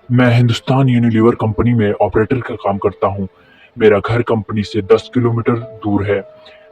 मैं Hindustan Unilever company में operator का काम करता हूँ। मेरा घर कंपनी से 10 किलोमीटर दूर है।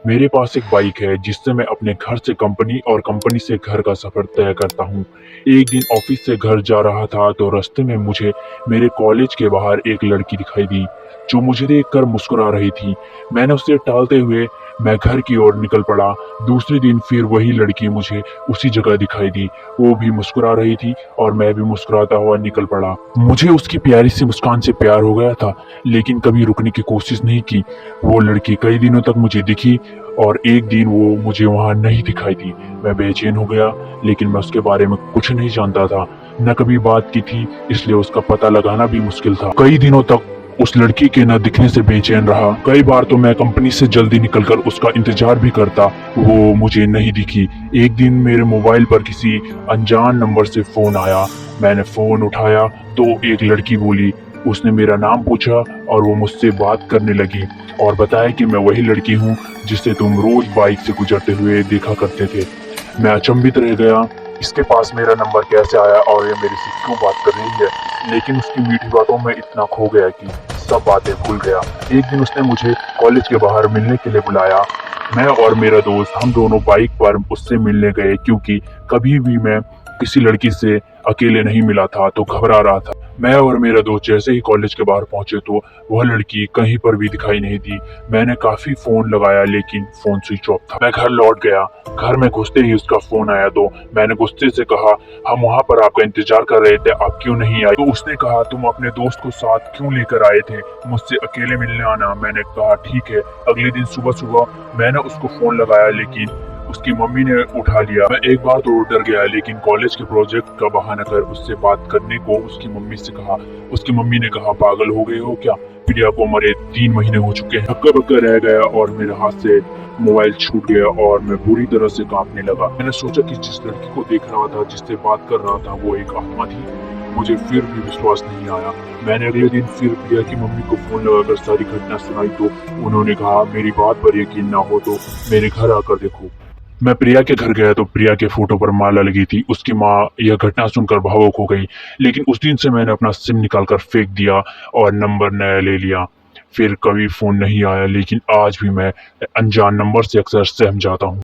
मेरे पास एक बाइक है जिससे मैं अपने घर से कंपनी और कंपनी से घर का सफर तय करता हूँ। एक दिन ऑफिस से घर जा रहा था तो रास्ते में मुझे मेरे कॉलेज के बाहर एक लड़की दिखाई दी जो मुझे देखकर मुस्कुरा रही थी। मैंने उसे टालते हुए मैं घर की ओर निकल पड़ा। दूसरे दिन फिर वही लड़की मुझे उसी जगह दिखाई दी। वो भी मुस्कुरा रही थी और मैं भी मुस्कुराता हुआ निकल पड़ा। मुझे उसकी प्यारी सी मुस्कान से प्यार हो गया था, लेकिन कभी रुकने की कोशिश नहीं की। वो लड़की कई दिनों तक मुझे दिखी और एक दिन वो मुझे वहां नहीं दिखाई दी। मैं बेचैन हो गया, लेकिन मैं उसके बारे में कुछ नहीं जानता था, न कभी बात की थी, इसलिए उसका पता लगाना भी मुश्किल था। कई दिनों तक उस लड़की के न दिखने से बेचैन रहा। कई बार तो मैं कंपनी से जल्दी निकलकर उसका इंतजार भी करता, वो मुझे नहीं दिखी। एक दिन मेरे मोबाइल पर किसी अनजान नंबर से फोन आया। मैंने फोन उठाया तो एक लड़की बोली। उसने मेरा नाम पूछा और वो मुझसे बात करने लगी और बताया कि मैं वही लड़की हूँ जिसे तुम रोज बाइक से गुजरते हुए देखा करते थे। मैं अचंभित रह गया, इसके पास मेरा नंबर कैसे आया और ये मेरे से क्यों बात कर रही है। लेकिन उसकी मीठी बातों में इतना खो गया कि सब बातें भूल गया। एक दिन उसने मुझे कॉलेज के बाहर मिलने के लिए बुलाया। मैं और मेरा दोस्त हम दोनों बाइक पर उससे मिलने गए, क्योंकि कभी भी मैं किसी लड़की से अकेले नहीं मिला था तो घबरा रहा था। मैं और मेरा दोस्त जैसे ही कॉलेज के बाहर पहुंचे तो वह लड़की कहीं पर भी दिखाई नहीं दी। मैंने काफी फोन लगाया लेकिन फोन स्विच ऑफ था। मैं घर लौट गया। घर में घुसते ही उसका फोन आया तो मैंने गुस्से से कहा, हम वहाँ पर आपका इंतजार कर रहे थे, आप क्यों नहीं आए। तो उसने कहा, तुम अपने दोस्त को साथ क्यों लेकर आए थे, मुझसे अकेले मिलने आना। मैंने कहा ठीक है। अगले दिन सुबह सुबह मैंने उसको फोन लगाया लेकिन उसकी मम्मी ने उठा लिया। मैं एक बार तो डर गया, लेकिन कॉलेज के प्रोजेक्ट का बहाना कर उससे बात करने को उसकी मम्मी से कहा। उसकी मम्मी ने कहा, पागल हो गए हो क्या, प्रिया को मरे 3 महीने हो चुके हैं। हक्का बक्का रह गया और मेरे हाथ से मोबाइल छूट गया और मैं बुरी तरह से कांपने लगा। मैंने सोचा कि जिस लड़की को देख रहा था, जिससे बात कर रहा था, वो एक आत्मा थी। मुझे फिर भी विश्वास नहीं आया। मैंने अगले दिन फिर प्रिया की मम्मी को फोन लगाकर सारी घटना सुनाई तो उन्होंने कहा, मेरी बात पर यकीन ना हो तो मेरे घर आकर देखो। मैं प्रिया के घर गया तो प्रिया के फोटो पर माला लगी थी। उसकी माँ यह घटना सुनकर भावुक हो गई। लेकिन उस दिन से मैंने अपना सिम निकालकर फेंक दिया और नंबर नया ले लिया। फिर कभी फोन नहीं आया, लेकिन आज भी मैं अनजान नंबर से अक्सर सहम जाता हूँ।